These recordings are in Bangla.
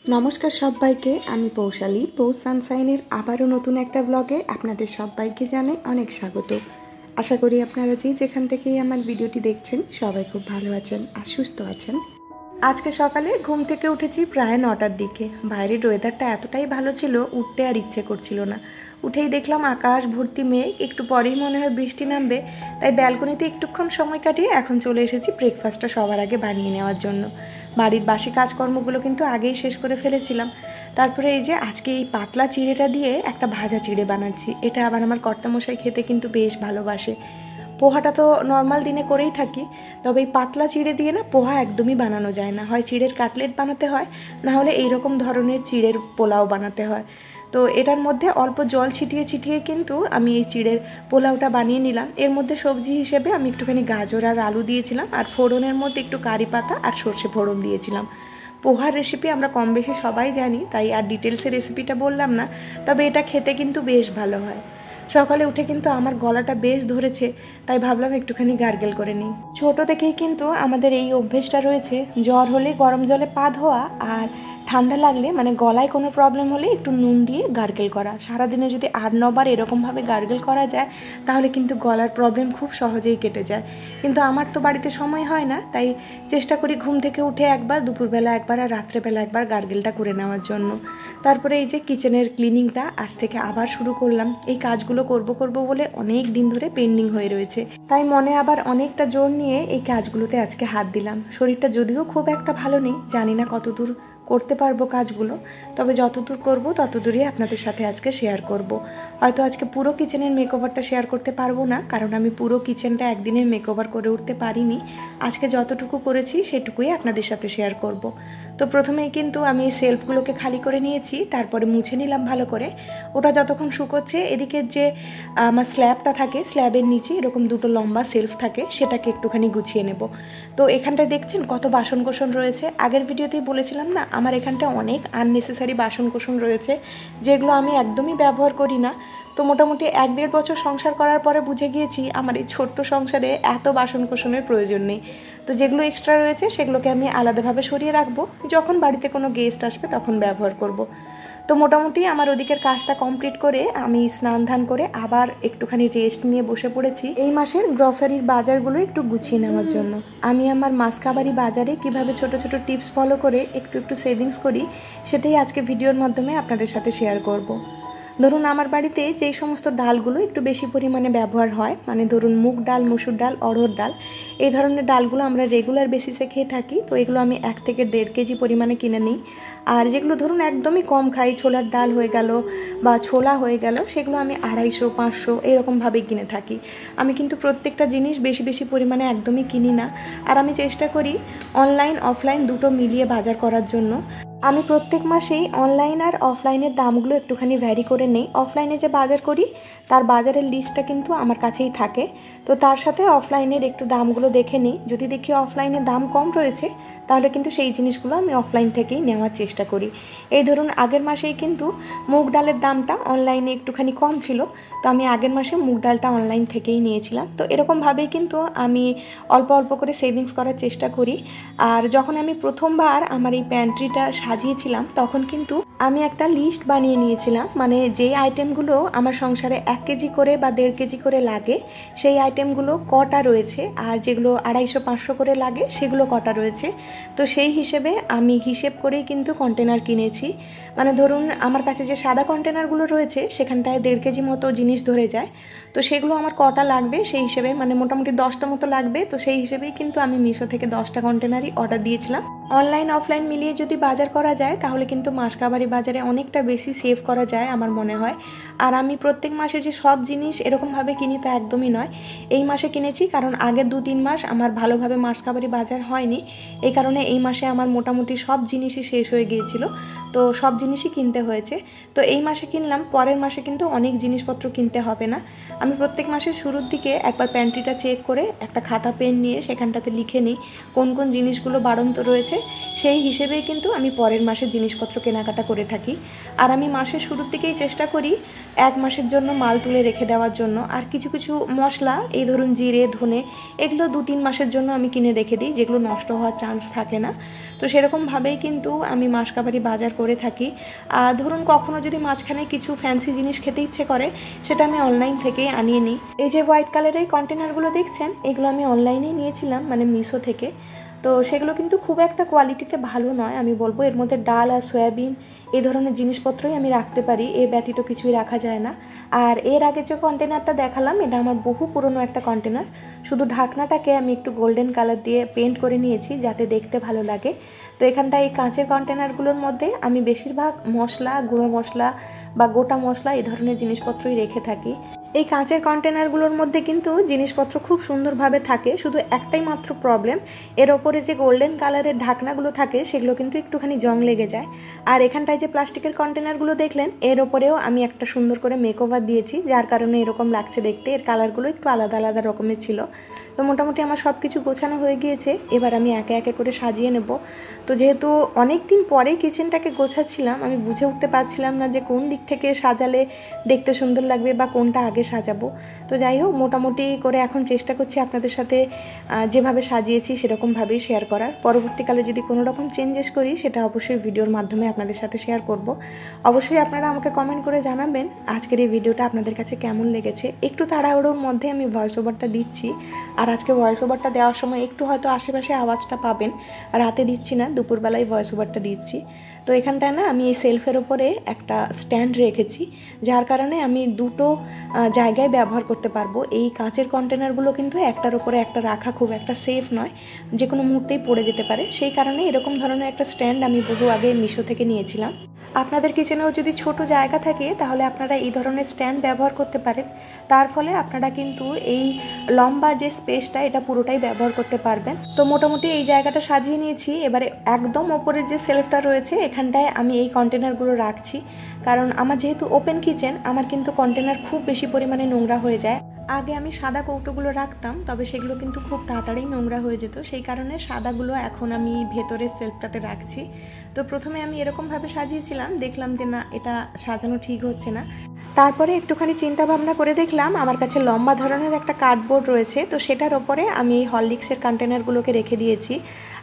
নমস্কার সবাইকে, আমি পৌশালী। পৌষ সানশাইনের আবারও নতুন একটা ব্লগে আপনাদের সবাইকে জানাই অনেক স্বাগত। আশা করি আপনারা যেখান থেকেই আমার ভিডিওটি দেখছেন সবাই খুব ভালো আছেন আর সুস্থ আছেন। আজকে সকালে ঘুম থেকে উঠেছি প্রায় 9টার দিকে। বাইরের ওয়েদারটা এতটাই ভালো ছিল, উঠতে আর ইচ্ছে করছিল না। উঠেই দেখলাম আকাশ ভর্তি মেঘ, একটু পরেই মনে হয় বৃষ্টি নামবে। তাই ব্যালকনিতে একটুক্ষণ সময় কাটিয়ে এখন চলে এসেছি ব্রেকফাস্টটা সবার আগে বানিয়ে নেওয়ার জন্য। বাড়ির বাসি কাজকর্মগুলো কিন্তু আগেই শেষ করে ফেলেছিলাম। তারপরে এই যে আজকে এই পাতলা চিড়েটা দিয়ে একটা ভাজা চিড়ে বানাচ্ছি। এটা আবার আমার কর্তামশাই খেতে কিন্তু বেশ ভালোবাসে। পোহাটা তো নর্মাল দিনে করেই থাকি, তবে এই পাতলা চিড়ে দিয়ে না পোহা একদমই বানানো যায় না। হয় চিড়ের কাটলেট বানাতে হয়, না হলে এইরকম ধরনের চিড়ের পোলাও বানাতে হয়। তো এটার মধ্যে অল্প জল ছিটিয়ে ছিটিয়ে কিন্তু আমি এই চিড়ের পোলাওটা বানিয়ে নিলাম। এর মধ্যে সবজি হিসেবে আমি একটুখানি গাজর আর আলু দিয়েছিলাম, আর ফোড়নের মধ্যে একটু কারি পাতা আর সর্ষে ফোড়ন দিয়েছিলাম। পোহার রেসিপি আমরা কম বেশি সবাই জানি, তাই আর ডিটেলসে রেসিপিটা বললাম না। তবে এটা খেতে কিন্তু বেশ ভালো হয়। সকালে উঠে কিন্তু আমার গলাটা বেশ ধরেছে, তাই ভাবলাম একটুখানি গার্গেল করে নিই। ছোট থেকেই কিন্তু আমাদের এই অভ্যেসটা রয়েছে, জ্বর হলে গরম জলে পা ধোয়া, আর ঠান্ডা লাগলে মানে গলায় কোনো প্রবলেম হলে একটু নুন দিয়ে গার্গেল করা। সারাদিনে যদি 8-9 বার এরকমভাবে গার্গেল করা যায় তাহলে কিন্তু গলার প্রবলেম খুব সহজেই কেটে যায়। কিন্তু আমার তো বাড়িতে সময় হয় না, তাই চেষ্টা করি ঘুম থেকে উঠে একবার, দুপুরবেলা একবার আর রাত্রেবেলা একবার গার্গেলটা করে নেওয়ার জন্য। তারপরে এই যে কিচেনের ক্লিনিংটা আজ থেকে আবার শুরু করলাম। এই কাজগুলো করব বলে অনেক দিন ধরে পেন্ডিং হয়ে রয়েছে, তাই মনে আবার অনেকটা জোর নিয়ে এই কাজগুলোতে আজকে হাত দিলাম। শরীরটা যদিও খুব একটা ভালো নেই, জানি না কতদূর করতে পারবো কাজগুলো, তবে যতদূর করব ততদূরই আপনাদের সাথে আজকে শেয়ার করব। হয়তো আজকে পুরো কিচেনের মেকওভারটা শেয়ার করতে পারবো না, কারণ আমি পুরো কিচেনটা একদিনে মেকওভার করে উঠতে পারিনি। আজকে যতটুকু করেছি সেটুকুই আপনাদের সাথে শেয়ার করব। তো প্রথমেই কিন্তু আমি এই সেলফগুলোকে খালি করে নিয়েছি, তারপরে মুছে নিলাম ভালো করে। ওটা যতক্ষণ শুকোচ্ছে এদিকে যে আমার স্ল্যাবটা থাকে, স্ল্যাবের নিচে এরকম দুটো লম্বা সেলফ থাকে, সেটাকে একটুখানি গুছিয়ে নেব। তো এখানটায় দেখছেন কত বাসনকোসন রয়েছে। আগের ভিডিওতেই বলেছিলাম না, আমার এখানটা অনেক আননেসেসারি বাসনকোসন রয়েছে যেগুলো আমি একদমই ব্যবহার করি না। তো মোটামুটি 1-1.5 বছর সংসার করার পরে বুঝে গিয়েছি আমার এই ছোট্ট সংসারে এত বাসনকোসনের প্রয়োজন নেই। তো যেগুলো এক্সট্রা রয়েছে সেগুলোকে আমি আলাদাভাবে সরিয়ে রাখবো, যখন বাড়িতে কোনো গেস্ট আসবে তখন ব্যবহার করব। তো মোটামুটি আমার ওদিকের কাজটা কমপ্লিট করে আমি স্নান ধান করে আবার একটুখানি রেস্ট নিয়ে বসে পড়েছি এই মাসের গ্রসারির বাজারগুলো একটু গুছিয়ে নেওয়ার জন্য। আমি আমার মাসকাবারি বাজারে কিভাবে ছোট ছোট টিপস ফলো করে একটু একটু সেভিংস করি, সেটাই আজকে ভিডিওর মাধ্যমে আপনাদের সাথে শেয়ার করব। ধরুন আমার বাড়িতে যেই সমস্ত ডালগুলো একটু বেশি পরিমাণে ব্যবহার হয়, মানে ধরুন মুগ ডাল, মসুর ডাল, অড়হর ডাল, এই ধরনের ডালগুলো আমরা রেগুলার বেসিসে খেয়ে থাকি। তো এগুলো আমি 1 থেকে 1.5 কেজি পরিমাণে কিনে নিই। আর যেগুলো ধরুন একদমই কম খাই, ছোলার ডাল হয়ে গেল বা ছোলা হয়ে গেল, সেগুলো আমি 250-500 এরকমভাবেই কিনে থাকি। আমি কিন্তু প্রত্যেকটা জিনিস বেশি বেশি পরিমাণে একদমই কিনি না। আর আমি চেষ্টা করি অনলাইন অফলাইন দুটো মিলিয়ে বাজার করার জন্য। আমি প্রত্যেক মাসেই অনলাইন আর অফলাইনের দামগুলো একটুখানি ভ্যারি করে নেই। অফলাইনে যে বাজার করি তার বাজারের লিস্টটা কিন্তু আমার কাছেই থাকে, তো তার সাথে অফলাইনের একটু দামগুলো দেখে নিই। যদি দেখি অফলাইনে দাম কম রয়েছে তাহলে কিন্তু সেই জিনিসগুলো আমি অফলাইন থেকেই নেওয়ার চেষ্টা করি। এই ধরুন আগের মাসেই কিন্তু মুগ ডালের দামটা অনলাইনে একটুখানি কম ছিল, তো আমি আগের মাসে মুগ ডালটা অনলাইন থেকেই নিয়েছিলাম। তো এরকমভাবেই কিন্তু আমি অল্প অল্প করে সেভিংস করার চেষ্টা করি। আর যখন আমি প্রথমবার আমার এই প্যান্ট্রিটা সাজিয়েছিলাম তখন কিন্তু আমি একটা লিস্ট বানিয়ে নিয়েছিলাম, মানে যেই আইটেমগুলো আমার সংসারে 1 কেজি করে বা 1.5 কেজি করে লাগে সেই আইটেমগুলো কটা রয়েছে, আর যেগুলো 250-500 করে লাগে সেগুলো কটা রয়েছে। তো সেই হিসেবে আমি হিসেব করেই কিন্তু কন্টেনার কিনেছি। মানে ধরুন আমার কাছে যে সাদা কন্টেনারগুলো রয়েছে সেখানটায় 1.5 কেজি মতো জিনিস ধরে যায়। তো সেগুলো আমার কটা লাগবে সেই হিসেবে, মানে মোটামুটি 10টা মতো লাগবে। তো সেই হিসেবেই কিন্তু আমি মিশো থেকে 10টা কন্টেনারই অর্ডার দিয়েছিলাম। অনলাইন অফলাইন মিলিয়ে যদি বাজার করা যায় তাহলে কিন্তু মাসকাবারি বাজারে অনেকটা বেশি সেভ করা যায় আমার মনে হয়। আর আমি প্রত্যেক মাসে যে সব জিনিস এরকমভাবে কিনি তা একদমই নয়। এই মাসে কিনেছি কারণ আগের 2-3 মাস আমার ভালোভাবে মাসকাবারি বাজার হয়নি, এই কারণে এই মাসে আমার মোটামুটি সব জিনিসই শেষ হয়ে গিয়েছিল, তো সব জিনিসই কিনতে হয়েছে। তো এই মাসে কিনলাম, পরের মাসে কিন্তু অনেক জিনিসপত্র কিনতে হবে না। আমি প্রত্যেক মাসের শুরুর দিকে একবার প্যান্ট্রিটা চেক করে একটা খাতা পেন নিয়ে সেখানটাতে লিখে নিই কোন কোন জিনিসগুলো বাড়ন্ত রয়েছে, সেই হিসেবেই কিন্তু আমি পরের মাসের জিনিসপত্র কেনাকাটা করে থাকি। আর আমি মাসের শুরুর দিকেই চেষ্টা করি 1 মাসের জন্য মাল তুলে রেখে দেওয়ার জন্য। আর কিছু কিছু মশলা, এই ধরুন জিরে, ধনে, এগুলো 2-3 মাসের জন্য আমি কিনে রেখে দিই, যেগুলো নষ্ট হওয়ার চান্স থাকে না। তো সেরকমভাবেই কিন্তু আমি মাসকাবারি বাজার করে থাকি। আর ধরুন কখনও যদি মাঝখানে কিছু ফ্যান্সি জিনিস খেতে ইচ্ছে করে, সেটা আমি অনলাইন থেকেই আনিয়ে নিই। এই যে হোয়াইট কালারের কন্টেনারগুলো দেখছেন, এগুলো আমি অনলাইনেই নিয়েছিলাম, মানে মিশো থেকে। তো সেগুলো কিন্তু খুব একটা কোয়ালিটিতে ভালো নয়, আমি বলবো। এর মধ্যে ডাল আর সয়াবিন এই ধরনের জিনিসপত্রই আমি রাখতে পারি, এর ব্যতীত কিছুই রাখা যায় না। আর এর আগে যে কন্টেনারটা দেখালাম, এটা আমার বহু পুরনো একটা কন্টেনার। শুধু ঢাকনাটাকে আমি একটু গোল্ডেন কালার দিয়ে পেন্ট করে নিয়েছি যাতে দেখতে ভালো লাগে। তো এখানটা এই কাঁচের কন্টেনারগুলোর মধ্যে আমি বেশিরভাগ মশলা, গুঁড়ো মশলা বা গোটা মশলা এই ধরনের জিনিসপত্রই রেখে থাকি। এই কাঁচের কন্টেনারগুলোর মধ্যে কিন্তু জিনিসপত্র খুব সুন্দরভাবে থাকে, শুধু একটাই মাত্র প্রবলেম, এর ওপরে যে গোল্ডেন কালারের ঢাকনাগুলো থাকে সেগুলো কিন্তু একটুখানি জং লেগে যায়। আর এখানটায় যে প্লাস্টিকের কন্টেনারগুলো দেখলেন, এর ওপরেও আমি একটা সুন্দর করে মেকওভার দিয়েছি, যার কারণে এরকম লাগছে দেখতে। এর কালারগুলো একটু আলাদা আলাদা রকমের ছিল। তো মোটামুটি আমার সব কিছু গোছানো হয়ে গিয়েছে, এবার আমি একে একে করে সাজিয়ে নেব। তো যেহেতু অনেক দিন পরে কিচেনটাকে গোছাচ্ছিলাম, আমি বুঝে উঠতে পারছিলাম না যে কোন দিক থেকে সাজালে দেখতে সুন্দর লাগবে বা কোনটা আগে সাজাবো। তো যাই হোক, মোটামুটি করে এখন চেষ্টা করছি আপনাদের সাথে যেভাবে সাজিয়েছি সেরকমভাবেই শেয়ার করার। পরবর্তীকালে যদি কোনো রকম চেঞ্জেস করি, সেটা অবশ্যই ভিডিওর মাধ্যমে আপনাদের সাথে শেয়ার করব। অবশ্যই আপনারা আমাকে কমেন্ট করে জানাবেন আজকের এই ভিডিওটা আপনাদের কাছে কেমন লেগেছে। একটু তাড়াহুড়োর মধ্যে আমি ভয়েস ওভারটা দিচ্ছি, আর আজকে ভয়েস ওভারটা দেওয়ার সময় একটু হয়তো আশেপাশে আওয়াজটা পাবেন। রাতে দিচ্ছি না, দুপুরবেলায় ভয়েস ওভারটা দিচ্ছি। তো এখানটায় না আমি এই সেলফের ওপরে একটা স্ট্যান্ড রেখেছি, যার কারণে আমি দুটো জায়গায় ব্যবহার করতে পারবো। এই কাঁচের কন্টেনারগুলো কিন্তু একটার ওপরে একটা রাখা খুব একটা সেফ নয়, যে কোনো মুহূর্তেই পড়ে যেতে পারে। সেই কারণে এরকম ধরনের একটা স্ট্যান্ড আমি বহু আগে মিশো থেকে নিয়েছিলাম। আপনাদের কিচেনেও যদি ছোট জায়গা থাকে, তাহলে আপনারা এই ধরনের স্ট্যান্ড ব্যবহার করতে পারেন। তার ফলে আপনারা কিন্তু এই লম্বা যে স্পেসটা, এটা পুরোটাই ব্যবহার করতে পারবেন। তো মোটামুটি এই জায়গাটা সাজিয়ে নিয়েছি। এবারে একদম ওপরে যে সেলফটা রয়েছে, এখানটায় আমি এই কন্টেনারগুলো রাখছি, কারণ আমার যেহেতু ওপেন কিচেন, আমার কিন্তু কন্টেনার খুব বেশি পরিমাণে নোংরা হয়ে যায়। আগে আমি সাদা কৌটোগুলো রাখতাম, তবে সেগুলো কিন্তু খুব তাড়াতাড়ি নোংরা হয়ে যেত, সেই কারণে সাদাগুলো এখন আমি ভেতরের সেলফটাতে রাখছি। তো প্রথমে আমি এরকমভাবে সাজিয়েছিলাম, দেখলাম যে না, এটা সাজানো ঠিক হচ্ছে না। তারপরে একটুখানি চিন্তা ভাবনা করে দেখলাম আমার কাছে লম্বা ধরনের একটা কার্ডবোর্ড রয়েছে, তো সেটার ওপরে আমি এই হরলিক্সের কন্টেনারগুলোকে রেখে দিয়েছি।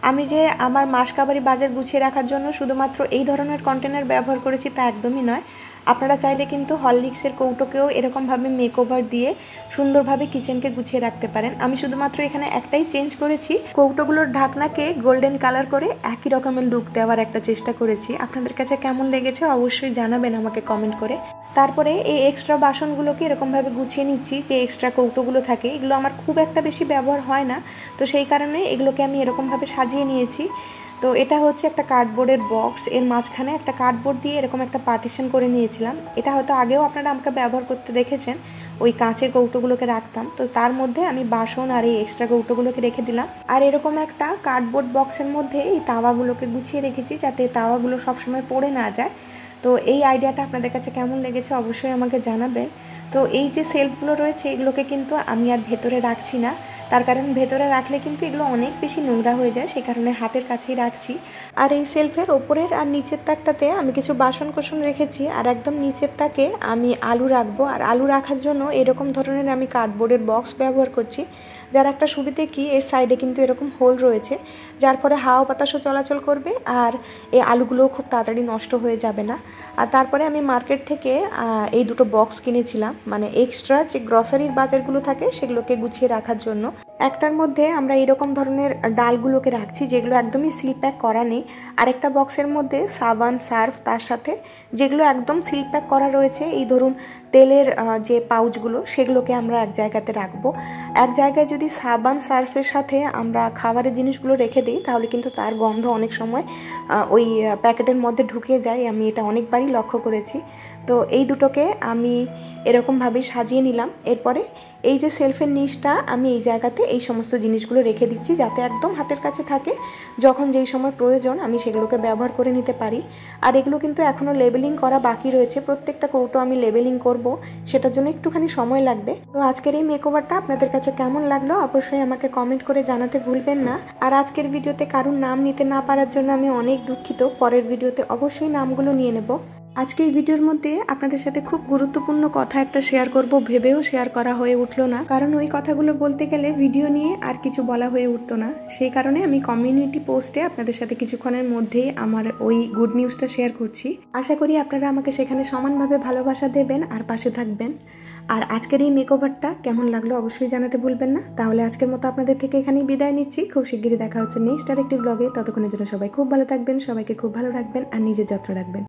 আমি যে আমার মাসকাবারি বাজার গুছিয়ে রাখার জন্য শুধুমাত্র এই ধরনের কন্টেনার ব্যবহার করেছি তা একদমই নয়। আপনারা চাইলে কিন্তু হরলিক্সের কৌটোকেও এরকমভাবে মেকওভার দিয়ে সুন্দরভাবে কিচেনকে গুছিয়ে রাখতে পারেন। আমি শুধুমাত্র এখানে একটাই চেঞ্জ করেছি, কৌটোগুলোর ঢাকনাকে গোল্ডেন কালার করে একই রকমের লুক দেওয়ার একটা চেষ্টা করেছি। আপনাদের কাছে কেমন লেগেছে অবশ্যই জানাবেন আমাকে কমেন্ট করে। তারপরে এই এক্সট্রা বাসনগুলোকে এরকমভাবে গুছিয়ে নিচ্ছি। যে এক্সট্রা কৌটোগুলো থাকে, এগুলো আমার খুব একটা বেশি ব্যবহার হয় না, তো সেই কারণে এগুলোকে আমি এরকমভাবে সাজিয়ে নিয়েছি। তো এটা হচ্ছে একটা কার্ডবোর্ডের বক্স, এর মাঝখানে একটা কার্ডবোর্ড দিয়ে এরকম একটা পার্টিশন করে নিয়েছিলাম। এটা হয়তো আগেও আপনারা আমাকে ব্যবহার করতে দেখেছেন, ওই কাঁচের কৌটোগুলোকে রাখতাম, তো তার মধ্যে আমি বাসন আর এই এক্সট্রা কৌটোগুলোকে রেখে দিলাম। আর এরকম একটা কার্ডবোর্ড বক্সের মধ্যে এই তাওয়াগুলোকে গুছিয়ে রেখেছি, যাতে তাওয়াগুলো সবসময় পড়ে না যায়। তো এই আইডিয়াটা আপনাদের কাছে কেমন লেগেছে অবশ্যই আমাকে জানাবেন। তো এই যে সেলফগুলো রয়েছে, এগুলোকে কিন্তু আমি আর ভেতরে রাখছি না, তার কারণ ভেতরে রাখলে কিন্তু এগুলো অনেক বেশি নোংরা হয়ে যায়, সেই কারণে হাতের কাছেই রাখছি। আর এই সেলফের ওপরের আর নিচের তাকটাতে আমি কিছু বাসন কোসন রেখেছি, আর একদম নিচের তাকে আমি আলু রাখবো। আর আলু রাখার জন্য এরকম ধরনের আমি কার্ডবোর্ডের বক্স ব্যবহার করছি, যার একটা সুবিধে কি, এর সাইডে কিন্তু এরকম হোল রয়েছে, যার ফলে হাওয়া বাতাসও চলাচল করবে, আর এই আলুগুলোও খুব তাড়াতাড়ি নষ্ট হয়ে যাবে না। আর তারপরে আমি মার্কেট থেকে এই দুটো বক্স কিনেছিলাম, মানে এক্সট্রা যে গ্রসারির বাজারগুলো থাকে সেগুলোকে গুছিয়ে রাখার জন্য। একটার মধ্যে আমরা এরকম ধরনের ডালগুলোকে রাখছি, যেগুলো একদমই সিল প্যাক করা নেই। আরেকটা বক্সের মধ্যে সাবান, সার্ফ, তার সাথে যেগুলো একদম সিল প্যাক করা রয়েছে, এই ধরুন তেলের যে পাউচগুলো, সেগুলোকে আমরা এক জায়গাতে রাখবো। এক জায়গায় যদি সাবান, সার্ফের সাথে আমরা খাবারের জিনিসগুলো রেখে দিই, তাহলে কিন্তু তার গন্ধ অনেক সময় ওই প্যাকেটের মধ্যে ঢুকে যায়। আমি এটা অনেকবারই লক্ষ্য করেছি। তো এই দুটোকে আমি এরকমভাবেই সাজিয়ে নিলাম। এরপরে এই যে সেলফের নিচটা আমি এই জায়গাতে এই সমস্ত জিনিসগুলো রেখে দিচ্ছি যাতে একদম হাতের কাছে থাকে, যখন যেই সময় প্রয়োজন আমি সেগুলোকে ব্যবহার করে নিতে পারি। আর এগুলো কিন্তু এখনও লেবেলিং করা বাকি রয়েছে, প্রত্যেকটা কৌটো আমি লেবেলিং করব, সেটার জন্য একটুখানি সময় লাগবে। তো আজকের এই মেকওভারটা আপনাদের কাছে কেমন লাগলো অবশ্যই আমাকে কমেন্ট করে জানাতে ভুলবেন না। আর আজকের ভিডিওতে কারুর নাম নিতে না পারার জন্য আমি অনেক দুঃখিত, পরের ভিডিওতে অবশ্যই নামগুলো নিয়ে নেব। আজকে এই ভিডিওর মধ্যে আপনাদের সাথে খুব গুরুত্বপূর্ণ কথা একটা শেয়ার করব ভেবেও শেয়ার করা হয়ে উঠলো না, কারণ ওই কথাগুলো বলতে গেলে ভিডিও নিয়ে আর কিছু বলা হয়ে উঠতো না। সেই কারণে আমি কমিউনিটি পোস্টে আপনাদের সাথে কিছুক্ষণের মধ্যেই আমার ওই গুড নিউজটা শেয়ার করছি। আশা করি আপনারা আমাকে সেখানে সমানভাবে ভালোবাসা দেবেন আর পাশে থাকবেন। আর আজকের এই মেকওভারটা কেমন লাগলো অবশ্যই জানাতে ভুলবেন না। তাহলে আজকের মতো আপনাদের থেকে এখানেই বিদায় নিচ্ছি। খুব শিগগিরই দেখা হচ্ছে নেক্সট আরেকটি ব্লগে। ততক্ষণের জন্য সবাই খুব ভালো থাকবেন, সবাইকে খুব ভালো রাখবেন আর নিজের যত্ন রাখবেন।